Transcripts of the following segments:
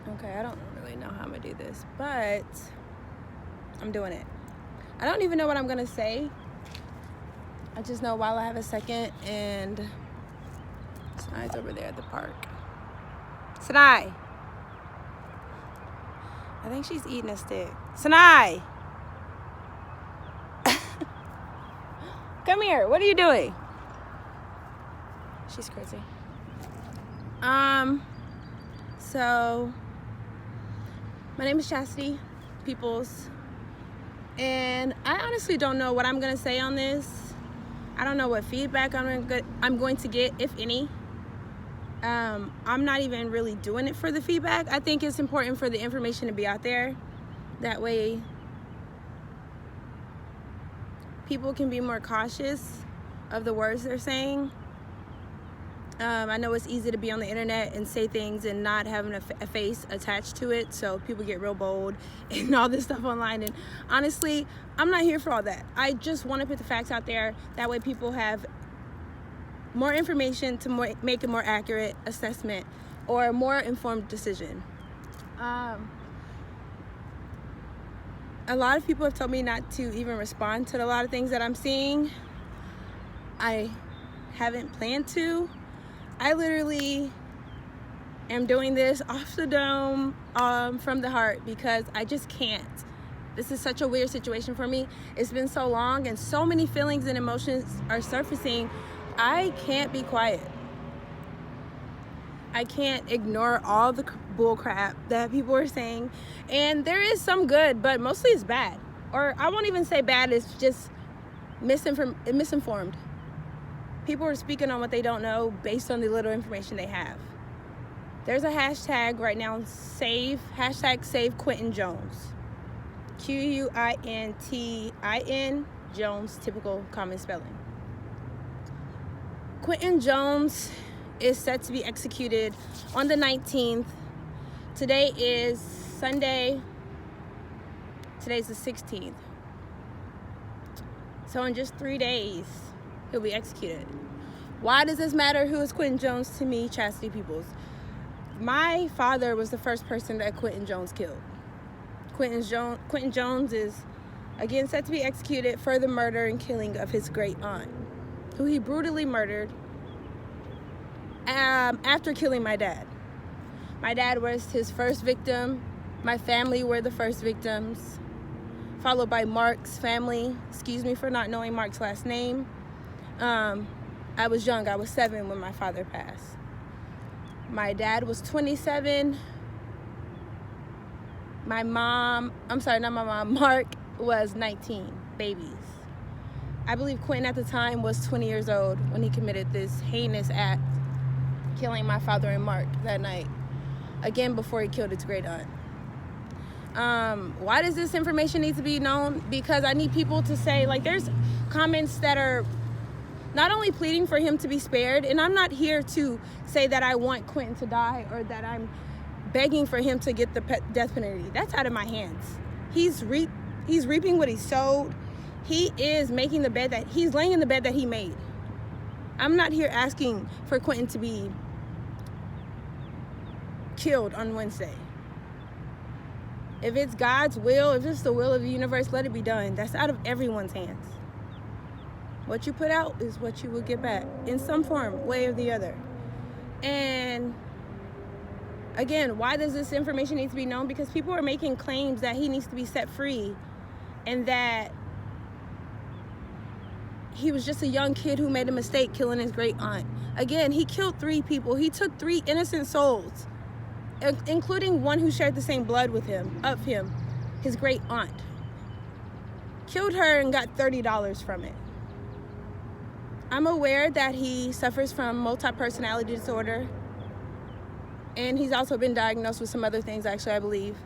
Okay, I don't really know how I'm gonna do this, but I'm doing it. I don't even know what I'm gonna say. I just know while I have a second, and Sanai's over there at the park. Sanai! I think she's eating a stick. Sanai! Come here, what are you doing? She's crazy. So my name is Chastity Peoples, and I honestly don't know what I'm gonna say on this. I don't know what feedback I'm going to get, if any. I'm not even really doing it for the feedback. I think it's important for the information to be out there. That way people can be more cautious of the words they're saying. I know it's easy to be on the internet and say things and not having a face attached to it, so people get real bold and all this stuff online, and honestly, I'm not here for all that. I just want to put the facts out there. That way people have more information to make a more accurate assessment or a more informed decision. A lot of people have told me not to even respond to a lot of things that I'm seeing. I haven't planned to. I literally am doing this off the dome, from the heart, because I just can't. This is such a weird situation for me. It's been so long and so many feelings and emotions are surfacing. I can't be quiet. I can't ignore all the bull crap that people are saying. And there is some good, but mostly it's bad. Or I won't even say bad, it's just misinformed. People are speaking on what they don't know based on the little information they have. There's a hashtag right now, hashtag save Quintin Jones. Quintin Jones, typical common spelling. Quintin Jones is set to be executed on the 19th. Today is Sunday. Today's the 16th. So in just 3 days, he'll be executed. Why does this matter? Who is Quintin Jones to me, Chastity Peoples? My father was the first person that Quintin Jones killed. Quintin Jones is, again, set to be executed for the murder and killing of his great aunt, who he brutally murdered after killing my dad. My dad was his first victim. My family were the first victims, followed by Mark's family. Excuse me for not knowing Mark's last name. I was young. I was 7 when my father passed. My dad was 27. Mark was 19, babies. I believe Quintin at the time was 20 years old when he committed this heinous act, killing my father and Mark that night, again before he killed his great aunt. Why does this information need to be known? Because I need people to say, like, there's comments that are not only pleading for him to be spared, and I'm not here to say that I want Quintin to die or that I'm begging for him to get the death penalty. That's out of my hands. He's reaping what he sowed. He is making the bed that he's laying in the bed that he made. I'm not here asking for Quintin to be killed on Wednesday. If it's God's will, if it's the will of the universe, let it be done. That's out of everyone's hands. What you put out is what you will get back in some form, way or the other. And again, why does this information need to be known? Because people are making claims that he needs to be set free and that he was just a young kid who made a mistake killing his great aunt. Again, he killed 3 people. He took 3 innocent souls, including one who shared the same blood with him, his great aunt. Killed her and got $30 from it. I'm aware that he suffers from multi-personality disorder, and he's also been diagnosed with some other things, actually, I believe.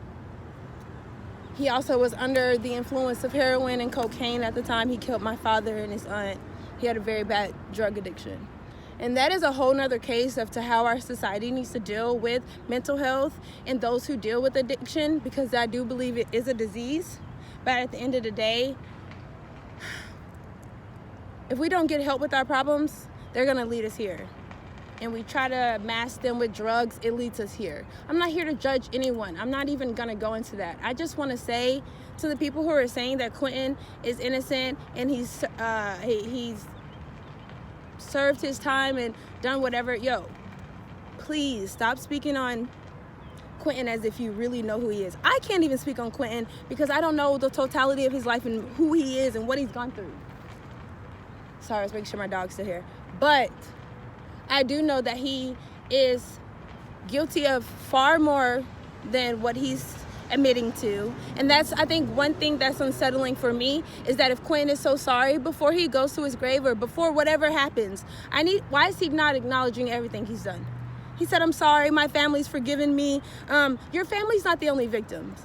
He also was under the influence of heroin and cocaine at the time he killed my father and his aunt. He had a very bad drug addiction. And that is a whole nother case of to how our society needs to deal with mental health and those who deal with addiction, because I do believe it is a disease. But at the end of the day, if we don't get help with our problems, they're gonna lead us here. and we try to mask them with drugs, it leads us here. I'm not here to judge anyone. I'm not even going to go into that. I just want to say to the people who are saying that Quintin is innocent and he's served his time and done whatever, please stop speaking on Quintin as if you really know who he is. I can't even speak on Quintin because I don't know the totality of his life and who he is and what he's gone through. Sorry, I was making sure my dog's still here. But I do know that he is guilty of far more than what he's admitting to. And that's, I think, one thing that's unsettling for me is that if Quintin is so sorry before he goes to his grave or before whatever happens, why is he not acknowledging everything he's done? He said, I'm sorry, my family's forgiven me. Your family's not the only victims.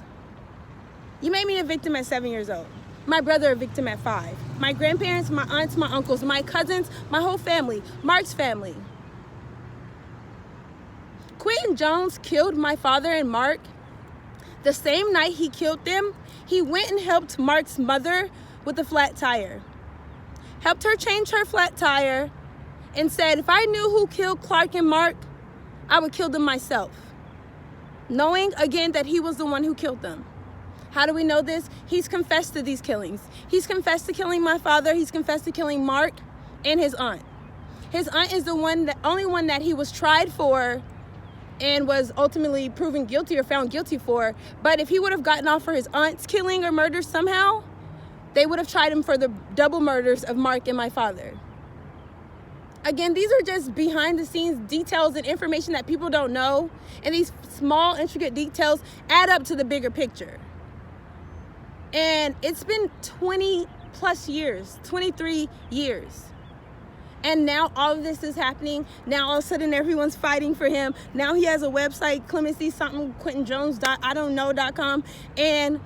You made me a victim at 7 years old. My brother a victim at 5. My grandparents, my aunts, my uncles, my cousins, my whole family, Mark's family. Quintin Jones killed my father and Mark. The same night he killed them, he went and helped Mark's mother with a flat tire. Helped her change her flat tire and said, if I knew who killed Clark and Mark, I would kill them myself. Knowing, again, that he was the one who killed them. How do we know this? He's confessed to these killings. He's confessed to killing my father. He's confessed to killing Mark and his aunt. His aunt is the only one that he was tried for and was ultimately proven guilty or found guilty for. But if he would have gotten off for his aunt's killing or murder somehow, they would have tried him for the double murders of Mark and my father. Again, these are just behind the scenes details and information that people don't know. And these small, intricate details add up to the bigger picture. And it's been 20 plus years, 23 years. And now all of this is happening. Now all of a sudden everyone's fighting for him. Now he has a website, clemency something, QuintinJones.com. And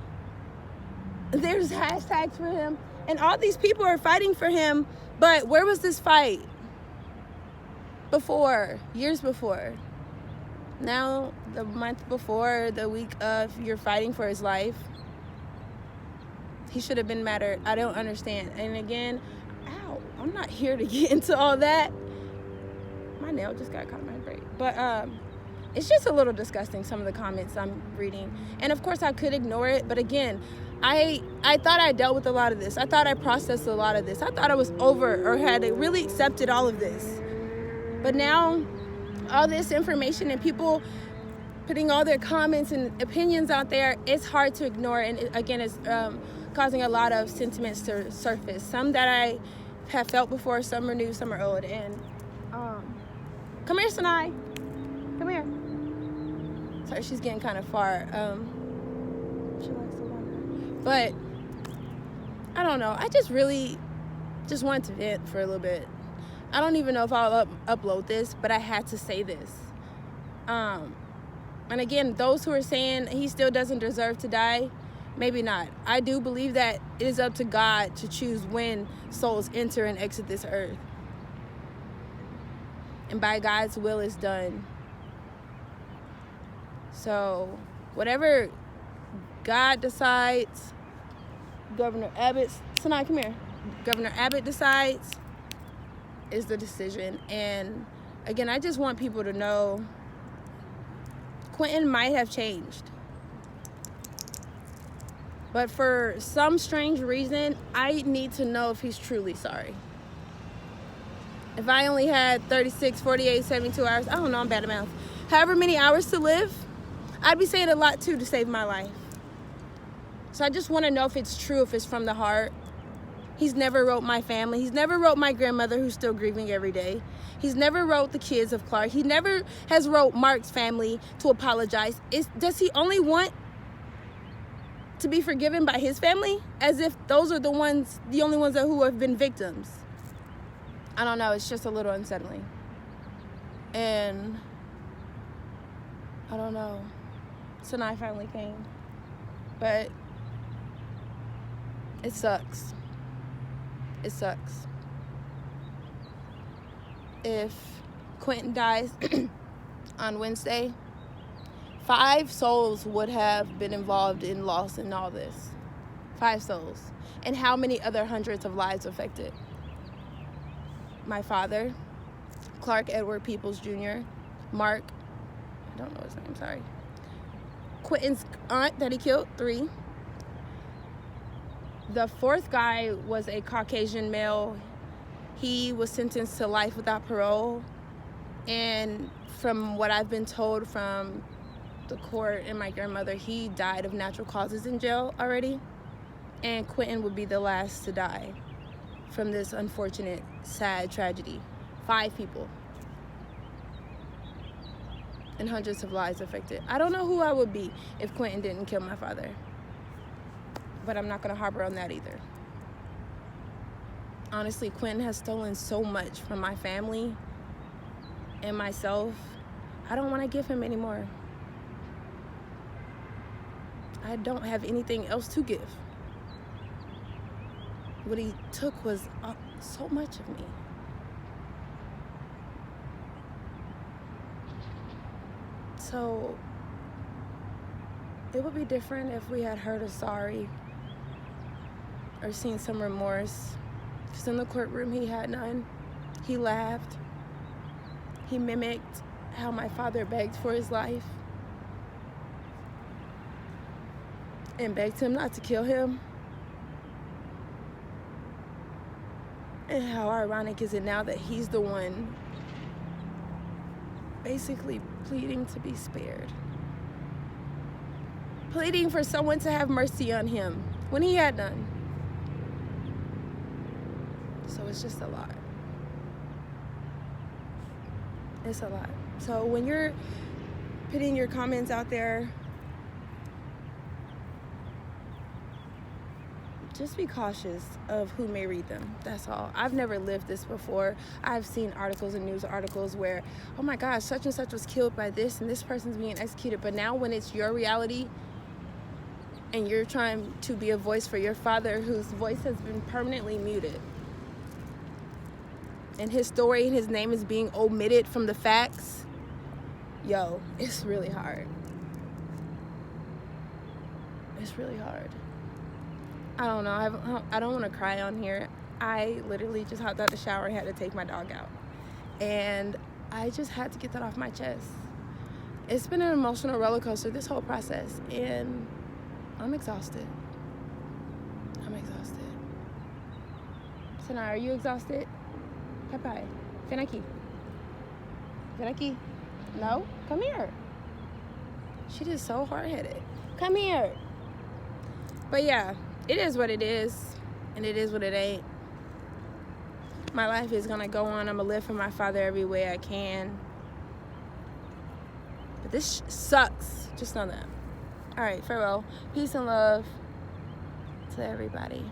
there's hashtags for him. And all these people are fighting for him. But where was this fight? Before, years before. Now, the month before, the week of, you're fighting for his life. He should have been mattered. I don't understand. And again, I'm not here to get into all that. My nail just got caught in my braid. But it's just a little disgusting, some of the comments I'm reading. And of course, I could ignore it. But again, I thought I dealt with a lot of this. I thought I processed a lot of this. I thought I was over or had really accepted all of this. But now, all this information and people putting all their comments and opinions out there, it's hard to ignore. And again, it's causing a lot of sentiments to surface. Some that I have felt before, some are new, some are old. And come here, Sinai. Come here. Sorry, she's getting kind of far. She likes to wander. But I don't know. I just really just wanted to vent for a little bit. I don't even know if I'll upload this, but I had to say this. And again, those who are saying he still doesn't deserve to die, maybe not. I do believe that it is up to God to choose when souls enter and exit this earth. And by God's will is done. So whatever God decides, Governor Abbott, Sinai, come here. Governor Abbott decides is the decision. And again, I just want people to know Quintin might have changed. But for some strange reason, I need to know if he's truly sorry. If I only had 36, 48, 72 hours, I don't know, I'm bad at math. However many hours to live, I'd be saying a lot too to save my life. So I just want to know if it's true, if it's from the heart. He's never wrote my family. He's never wrote my grandmother, who's still grieving every day. He's never wrote the kids of Clark. He never has wrote Mark's family to apologize. Does he only want to be forgiven by his family? As if those are the only ones who have been victims. I don't know. It's just a little unsettling. And I don't know. Sinai finally came. But it sucks. It sucks. If Quintin dies on Wednesday, 5 souls would have been involved in loss in all this. 5 souls. And how many other hundreds of lives affected? My father, Clark Edward Peoples Jr., Mark, I don't know his name, sorry. Quintin's aunt that he killed, 3. The 4th guy was a Caucasian male. He was sentenced to life without parole. And from what I've been told from the court and my grandmother, he died of natural causes in jail already. And Quintin would be the last to die from this unfortunate, sad tragedy. 5 people. And hundreds of lives affected. I don't know who I would be if Quintin didn't kill my father. But I'm not going to harbor on that either. Honestly, Quintin has stolen so much from my family and myself. I don't want to give him anymore. I don't have anything else to give. What he took was so much of me. So it would be different if we had heard a sorry or seen some remorse. Because in the courtroom he had none. He laughed. He mimicked how my father begged for his life and begged him not to kill him. And how ironic is it now that he's the one basically pleading to be spared, pleading for someone to have mercy on him when he had none. So it's just a lot. It's a lot. So when you're putting your comments out there, just be cautious of who may read them. That's all. I've never lived this before. I've seen articles and news articles where, oh my gosh, such and such was killed by this and this person's being executed. But now when it's your reality and you're trying to be a voice for your father whose voice has been permanently muted, and his story and his name is being omitted from the facts, yo, it's really hard. It's really hard. I don't know. I don't want to cry on here. I literally just hopped out the shower and had to take my dog out. And I just had to get that off my chest. It's been an emotional roller coaster, this whole process. And I'm exhausted. I'm exhausted. Sanaa, are you exhausted? Papai, Fenaki. Fenaki. No? Come here. She is so hard-headed. Come here. But yeah. It is what it is, and it is what it ain't. My life is gonna go on. I'm gonna live for my father every way I can. But this sucks. Just know that. All right, farewell. Peace and love to everybody.